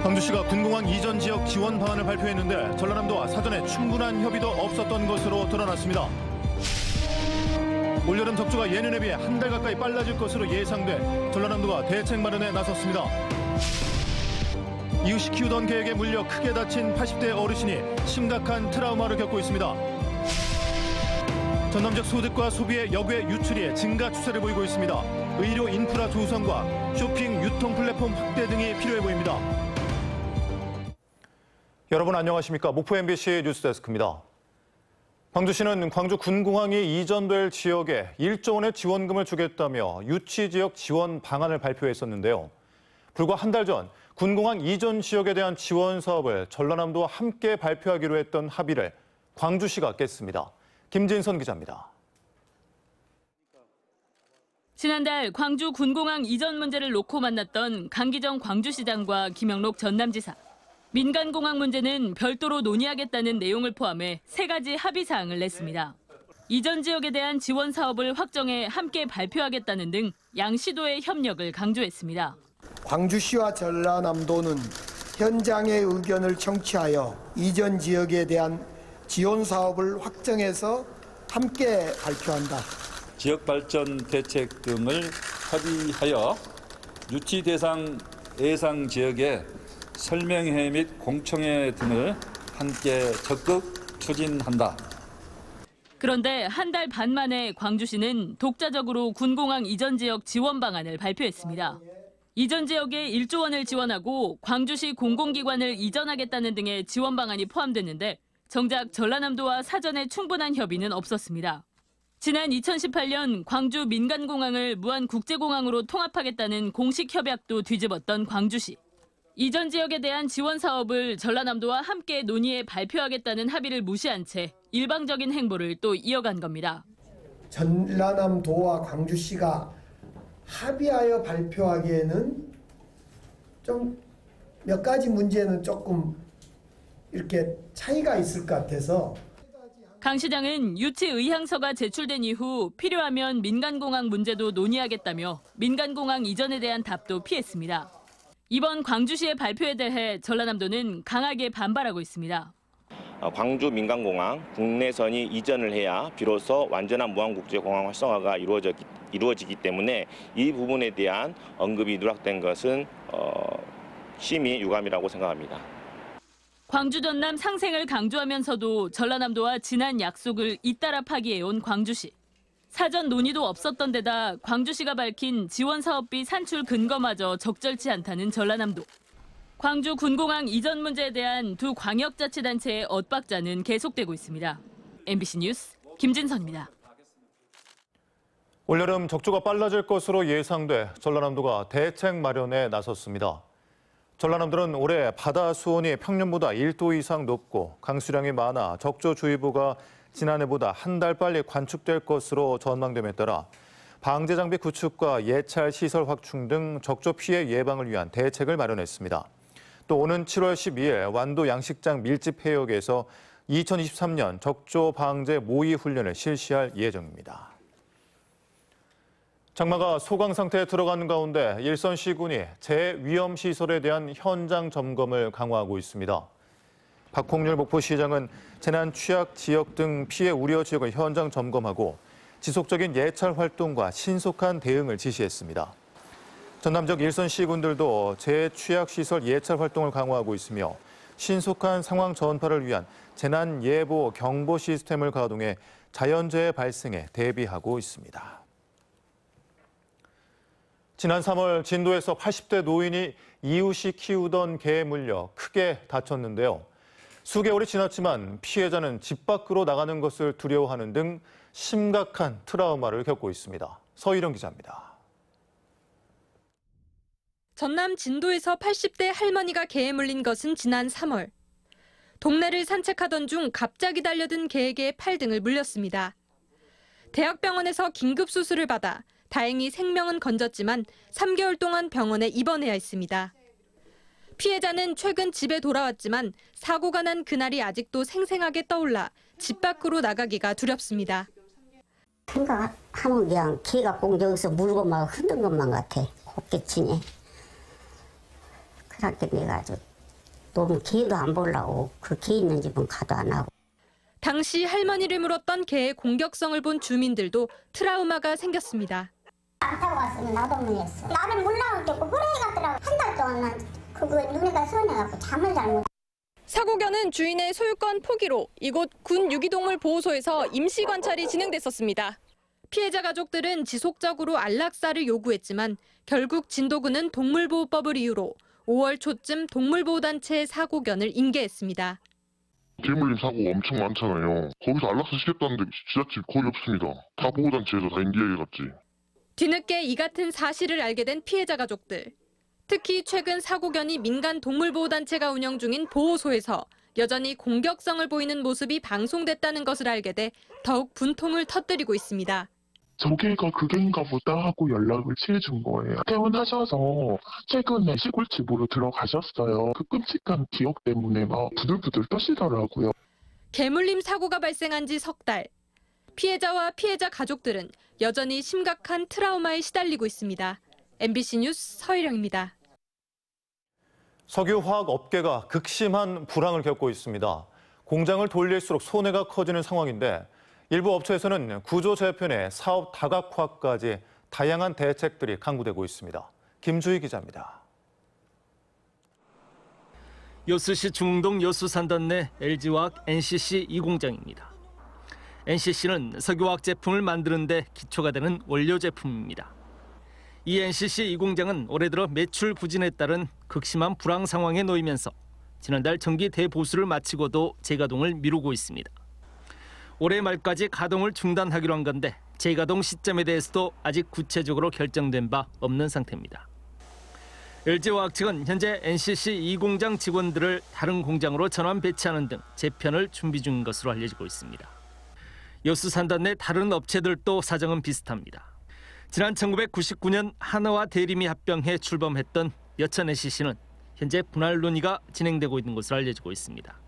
광주시가 군공항 이전 지역 지원 방안을 발표했는데 전라남도와 사전에 충분한 협의도 없었던 것으로 드러났습니다. 올여름 적조가 예년에 비해 한 달 가까이 빨라질 것으로 예상돼 전라남도가 대책 마련에 나섰습니다. 이웃이 키우던 개에게 물려 크게 다친 80대 어르신이 심각한 트라우마를 겪고 있습니다. 전남 지역 소득과 소비의 역외 유출이 증가 추세를 보이고 있습니다. 의료 인프라 조성과 쇼핑 유통 플랫폼 확대 등이 필요해 보입니다. 여러분 안녕하십니까? 목포 MBC 뉴스데스크입니다. 광주시는 광주 군공항이 이전될 지역에 1조 원의 지원금을 주겠다며 유치 지역 지원 방안을 발표했었는데요. 불과 한 달 전 군공항 이전 지역에 대한 지원 사업을 전라남도와 함께 발표하기로 했던 합의를 광주시가 깼습니다. 김진선 기자입니다. 지난달 광주 군공항 이전 문제를 놓고 만났던 강기정 광주시장과 김영록 전남지사. 민간공항 문제는 별도로 논의하겠다는 내용을 포함해 3가지 합의 사항을 냈습니다. 이전 지역에 대한 지원 사업을 확정해 함께 발표하겠다는 등 양 시도의 협력을 강조했습니다. 광주시와 전라남도는 현장의 의견을 청취하여 이전 지역에 대한 지원 사업을 확정해서 함께 발표한다. 지역발전 대책 등을 합의하여 유치 대상 예상 지역에 설명회 및 공청회 등을 함께 적극 추진한다. 그런데 한 달 반 만에 광주시는 독자적으로 군공항 이전 지역 지원 방안을 발표했습니다. 이전 지역에 1조 원을 지원하고 광주시 공공기관을 이전하겠다는 등의 지원 방안이 포함됐는데 정작 전라남도와 사전에 충분한 협의는 없었습니다. 지난 2018년 광주 민간공항을 무안국제공항으로 통합하겠다는 공식 협약도 뒤집었던 광주시. 이전 지역에 대한 지원 사업을 전라남도와 함께 논의해 발표하겠다는 합의를 무시한 채 일방적인 행보를 또 이어간 겁니다. 전라남도와 광주시가 합의하여 발표하기에는 좀 몇 가지 문제는 조금 이렇게 차이가 있을 것 같아서. 강 시장은 유치 의향서가 제출된 이후 필요하면 민간공항 문제도 논의하겠다며 민간공항 이전에 대한 답도 피했습니다. 이번 광주시의 발표에 대해 전라남도는 강하게 반발하고 있습니다. 광주 민간공항 국내선이 이전을 해야 비로소 완전한 무안국제공항 활성화가 이루어지기 때문에 이 부분에 대한 언급이 누락된 것은 심히 유감이라고 생각합니다. 광주 전남 상생을 강조하면서도 전라남도와 지난 약속을 잇따라 파기해온 광주시. 사전 논의도 없었던 데다 광주시가 밝힌 지원 사업비 산출 근거마저 적절치 않다는 전라남도. 광주 군공항 이전 문제에 대한 두 광역자치단체의 엇박자는 계속되고 있습니다. MBC 뉴스 김진선입니다. 올여름 적조가 빨라질 것으로 예상돼 전라남도가 대책 마련에 나섰습니다. 전라남도는 올해 바다 수온이 평년보다 1도 이상 높고 강수량이 많아 적조주의보가 지난해보다 한 달 빨리 관측될 것으로 전망됨에 따라 방제 장비 구축과 예찰 시설 확충 등 적조 피해 예방을 위한 대책을 마련했습니다. 또 오는 7월 12일 완도 양식장 밀집 해역에서 2023년 적조 방제 모의 훈련을 실시할 예정입니다. 장마가 소강 상태에 들어가는 가운데 일선시군이 재위험시설에 대한 현장 점검을 강화하고 있습니다. 박홍률 목포시장은 재난 취약 지역 등 피해 우려 지역을 현장 점검하고 지속적인 예찰 활동과 신속한 대응을 지시했습니다. 전남 지역 일선시군들도 재취약시설 예찰 활동을 강화하고 있으며 신속한 상황 전파를 위한 재난 예보 경보 시스템을 가동해 자연재해 발생에 대비하고 있습니다. 지난 3월 진도에서 80대 노인이 이웃이 키우던 개에 물려 크게 다쳤는데요. 수개월이 지났지만 피해자는 집 밖으로 나가는 것을 두려워하는 등 심각한 트라우마를 겪고 있습니다. 서희령 기자입니다. 전남 진도에서 80대 할머니가 개에 물린 것은 지난 3월. 동네를 산책하던 중 갑자기 달려든 개에게 팔 등을 물렸습니다. 대학병원에서 긴급 수술을 받아 다행히 생명은 건졌지만 3개월 동안 병원에 입원해야 했습니다. 피해자는 최근 집에 돌아왔지만 사고가 난 그날이 아직도 생생하게 떠올라 집 밖으로 나가기가 두렵습니다. 생각하면 그냥 개가 꼭 여기서 물고 막 흔든 것만 같아. 곱게 치네. 그렇게 내가 아주 또 개도 안 보려고 그 개 있는 집은 가도 안 하고. 당시 할머니를 물었던 개의 공격성을 본 주민들도 트라우마가 생겼습니다. 안 타고 왔으면 나도 모르겠어. 나를 몰라오겠고 그래 갔더라고. 한 달 동안 그거 눈에가 선해갖고 잠을 잘 못. 사고견은 주인의 소유권 포기로 이곳 군 유기동물 보호소에서 임시 관찰이 진행됐었습니다. 피해자 가족들은 지속적으로 안락사를 요구했지만 결국 진도군은 동물보호법을 이유로 5월 초쯤 동물보호단체의 사고견을 인계했습니다. 개물림 사고 엄청 많잖아요. 거기서 안락사 시켰다는데 지자체 거의 없습니다. 다 보호단체에서 다 인계해갔지. 뒤늦게 이 같은 사실을 알게 된 피해자 가족들. 특히 최근 사고견이 민간 동물보호단체가 운영 중인 보호소에서 여전히 공격성을 보이는 모습이 방송됐다는 것을 알게 돼 더욱 분통을 터뜨리고 있습니다. 저 개가 그 개인가 보다 하고 연락을 취해준 거예요. 퇴원하셔서 최근에 시골집으로 들어가셨어요. 그 끔찍한 기억 때문에 막 부들부들 떠시더라고요. 개물림 사고가 발생한 지 석 달. 피해자와 피해자 가족들은 여전히 심각한 트라우마에 시달리고 있습니다. MBC 뉴스 서희령입니다. 석유화학 업계가 극심한 불황을 겪고 있습니다. 공장을 돌릴수록 손해가 커지는 상황인데 일부 업체에서는 구조 재편에 사업 다각화까지 다양한 대책들이 강구되고 있습니다. 김주희 기자입니다. 여수시 중동 여수산단 내 LG화학 NCC 2공장입니다. NCC는 석유화학 제품을 만드는 데 기초가 되는 원료 제품입니다. 이 NCC 2공장은 올해 들어 매출 부진에 따른 극심한 불황 상황에 놓이면서 지난달 정기 대보수를 마치고도 재가동을 미루고 있습니다. 올해 말까지 가동을 중단하기로 한 건데 재가동 시점에 대해서도 아직 구체적으로 결정된 바 없는 상태입니다. LG화학 측은 현재 NCC 2공장 직원들을 다른 공장으로 전환 배치하는 등 재편을 준비 중인 것으로 알려지고 있습니다. 여수산단 내 다른 업체들도 사정은 비슷합니다. 지난 1999년 하나와 대림이 합병해 출범했던 여천 NCC는 현재 분할 논의가 진행되고 있는 것으로 알려지고 있습니다.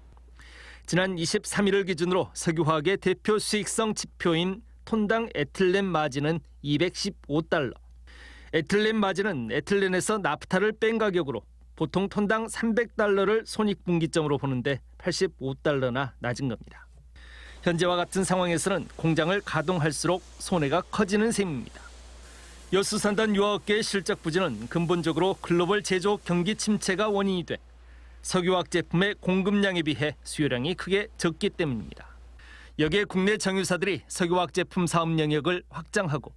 지난 23일을 기준으로 석유화학의 대표 수익성 지표인 톤당 에틸렌 마진은 $215. 에틸렌 마진은 에틸렌에서 나프타를 뺀 가격으로 보통 톤당 $300를 손익분기점으로 보는데 $85나 낮은 겁니다. 현재와 같은 상황에서는 공장을 가동할수록 손해가 커지는 셈입니다. 여수산단 유화업계의 실적 부진은 근본적으로 글로벌 제조 경기 침체가 원인이 돼 석유화학 제품의 공급량에 비해 수요량이 크게 적기 때문입니다. 여기에 국내 정유사들이 석유화학 제품 사업 영역을 확장하고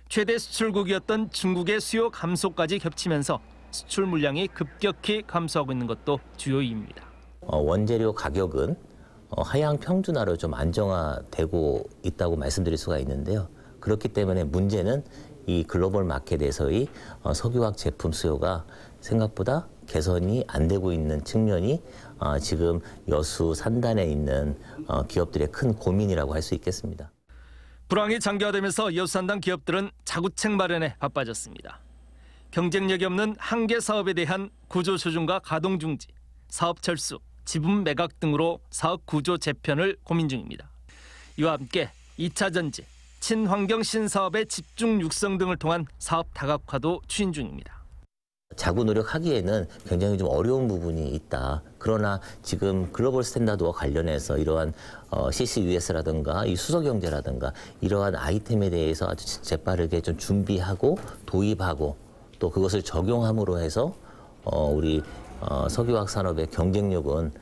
최대 수출국이었던 중국의 수요 감소까지 겹치면서 수출 물량이 급격히 감소하고 있는 것도 주요 이유입니다. 원재료 가격은 하향 평준화로 좀 안정화되고 있다고 말씀드릴 수가 있는데요. 그렇기 때문에 문제는 이 글로벌 마켓에서의 석유화학 제품 수요가 생각보다 개선이 안 되고 있는 측면이 지금 여수 산단에 있는 기업들의 큰 고민이라고 할 수 있겠습니다. 불황이 장기화되면서 여수산단 기업들은 자구책 마련에 바빠졌습니다. 경쟁력이 없는 한계 사업에 대한 구조 조정과 가동 중지, 사업 철수, 지분 매각 등으로 사업 구조 재편을 고민 중입니다. 이와 함께 2차 전지, 친환경 신사업의 집중 육성 등을 통한 사업 다각화도 추진 중입니다. 자구 노력하기에는 굉장히 좀 어려운 부분이 있다. 그러나 지금 글로벌 스탠다드와 관련해서 이러한 CCUS라든가 이 수소경제라든가 이러한 아이템에 대해서 아주 재빠르게 좀 준비하고 도입하고 또 그것을 적용함으로 해서 우리 석유화학 산업의 경쟁력은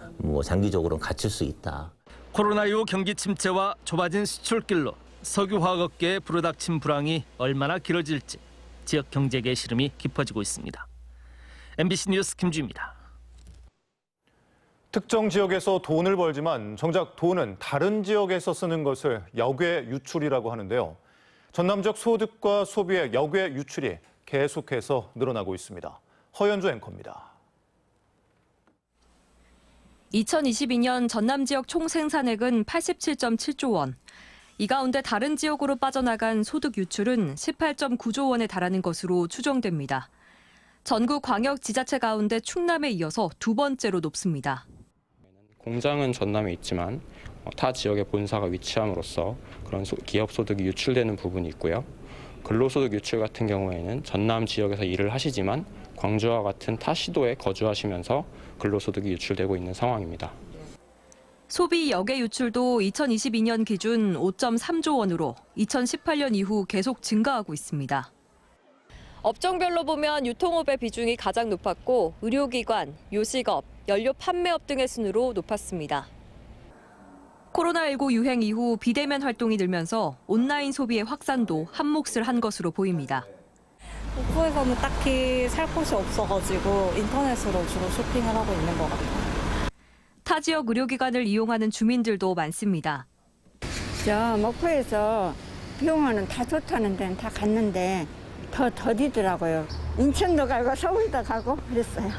장기적으로는 갖출 수 있다. 코로나19 경기 침체와 좁아진 수출길로 석유화학업계에 불어닥친 불황이 얼마나 길어질지 지역 경제계의 시름이 깊어지고 있습니다. MBC 뉴스 김주입니다. 특정 지역에서 돈을 벌지만 정작 돈은 다른 지역에서 쓰는 것을 역외 유출이라고 하는데요. 전남 지역 소득과 소비의 역외 유출이 계속해서 늘어나고 있습니다. 허연주 앵커입니다. 2022년 전남 지역 총 생산액은 87.7조 원. 이 가운데 다른 지역으로 빠져나간 소득 유출은 18.9조 원에 달하는 것으로 추정됩니다. 전국 광역 지자체 가운데 충남에 이어서 두 번째로 높습니다. 공장은 전남에 있지만 타 지역에 본사가 위치함으로써 그런 기업 소득이 유출되는 부분이 있고요. 근로소득 유출 같은 경우에는 전남 지역에서 일을 하시지만 광주와 같은 타 시도에 거주하시면서 근로소득이 유출되고 있는 상황입니다. 소비 여계 유출도 2022년 기준 5.3조 원으로 2018년 이후 계속 증가하고 있습니다. 업종별로 보면 유통업의 비중이 가장 높았고 의료기관, 요식업, 연료 판매업 등의 순으로 높았습니다. 코로나19 유행 이후 비대면 활동이 늘면서 온라인 소비의 확산도 한몫을 한 것으로 보입니다. 북부에서는 딱히 살 곳이 없어가지고 인터넷으로 주로 쇼핑을 하고 있는 것 같아요. 타 지역 의료기관을 이용하는 주민들도 많습니다. 저 목포에서 병원은 다 좋다는 데는 다 갔는데 더 더디더라고요. 인천도 가고 서울도 가고 그랬어요.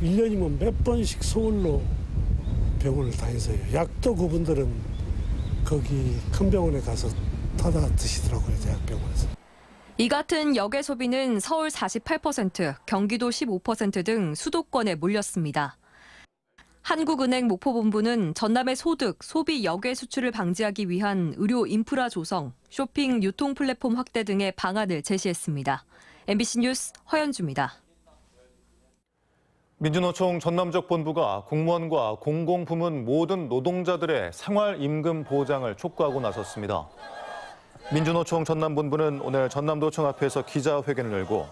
1년이면 몇 번씩 서울로 병원을 다녀서요. 약도 그분들은 거기 큰 병원에 가서 타다 드시더라고요. 대학병원에서. 이 같은 역외 소비는 서울 48%, 경기도 15% 등 수도권에 몰렸습니다. 한국은행 목포본부는 전남의 소득, 소비 역외 수출을 방지하기 위한 의료 인프라 조성, 쇼핑 유통 플랫폼 확대 등의 방안을 제시했습니다. MBC 뉴스 허연주입니다. 민주노총 전남지역 본부가 공무원과 공공부문 모든 노동자들의 생활임금 보장을 촉구하고 나섰습니다. 민주노총 전남본부는 오늘 전남도청 앞에서 기자회견을 열고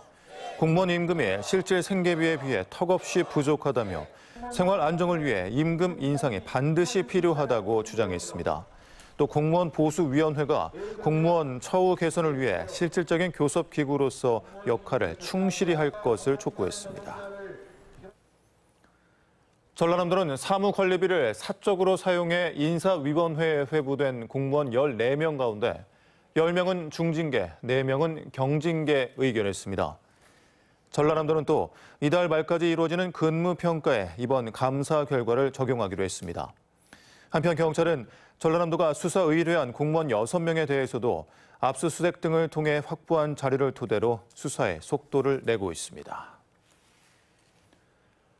공무원 임금이 실질 생계비에 비해 턱없이 부족하다며 생활 안정을 위해 임금 인상이 반드시 필요하다고 주장했습니다. 또 공무원 보수위원회가 공무원 처우 개선을 위해 실질적인 교섭기구로서 역할을 충실히 할 것을 촉구했습니다. 전라남도는 사무관리비를 사적으로 사용해 인사위원회에 회부된 공무원 14명 가운데 10명은 중징계, 4명은 경징계 의결했습니다. 전라남도는 또 이달 말까지 이루어지는 근무평가에 이번 감사 결과를 적용하기로 했습니다. 한편 경찰은 전라남도가 수사 의뢰한 공무원 6명에 대해서도 압수수색 등을 통해 확보한 자료를 토대로 수사에 속도를 내고 있습니다.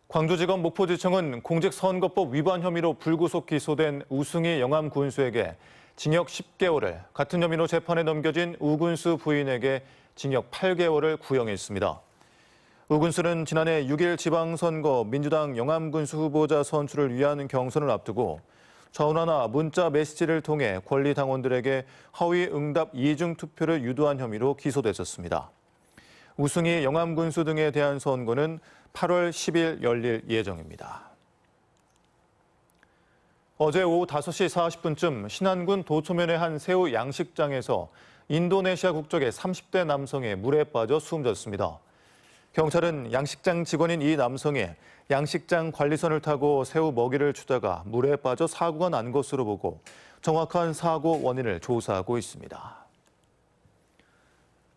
광주지검 목포지청은 공직선거법 위반 혐의로 불구속 기소된 우승희 영암군수에게 징역 10개월을, 같은 혐의로 재판에 넘겨진 우군수 부인에게 징역 8개월을 구형했습니다. 우군수는 지난해 6일 지방선거 민주당 영암군수 후보자 선출을 위한 경선을 앞두고 전화나 문자 메시지를 통해 권리당원들에게 허위 응답 이중 투표를 유도한 혐의로 기소됐었습니다. 우승희 영암군수 등에 대한 선고는 8월 10일 열릴 예정입니다. 어제 오후 5시 40분쯤 신안군 도초면의 한 새우 양식장에서 인도네시아 국적의 30대 남성이 물에 빠져 숨졌습니다. 경찰은 양식장 직원인 이 남성이 양식장 관리선을 타고 새우 먹이를 주다가 물에 빠져 사고가 난 것으로 보고 정확한 사고 원인을 조사하고 있습니다.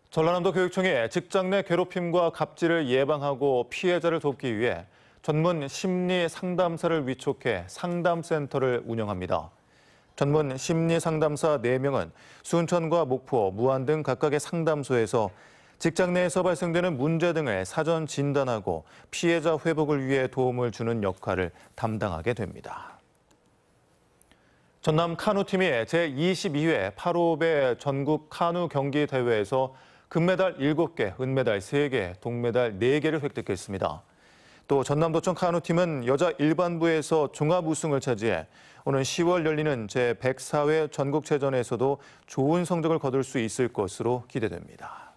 전라남도 교육청이 직장 내 괴롭힘과 갑질을 예방하고 피해자를 돕기 위해 전문 심리 상담사를 위촉해 상담센터를 운영합니다. 전문 심리 상담사 4명은 순천과 목포, 무안 등 각각의 상담소에서 직장 내에서 발생되는 문제 등을 사전 진단하고 피해자 회복을 위해 도움을 주는 역할을 담당하게 됩니다. 전남 카누팀이 제22회 8호배 전국 카누 경기 대회에서 금메달 7개, 은메달 3개, 동메달 4개를 획득했습니다. 또 전남도청 카누팀은 여자 일반부에서 종합 우승을 차지해 오는 10월 열리는 제104회 전국체전에서도 좋은 성적을 거둘 수 있을 것으로 기대됩니다.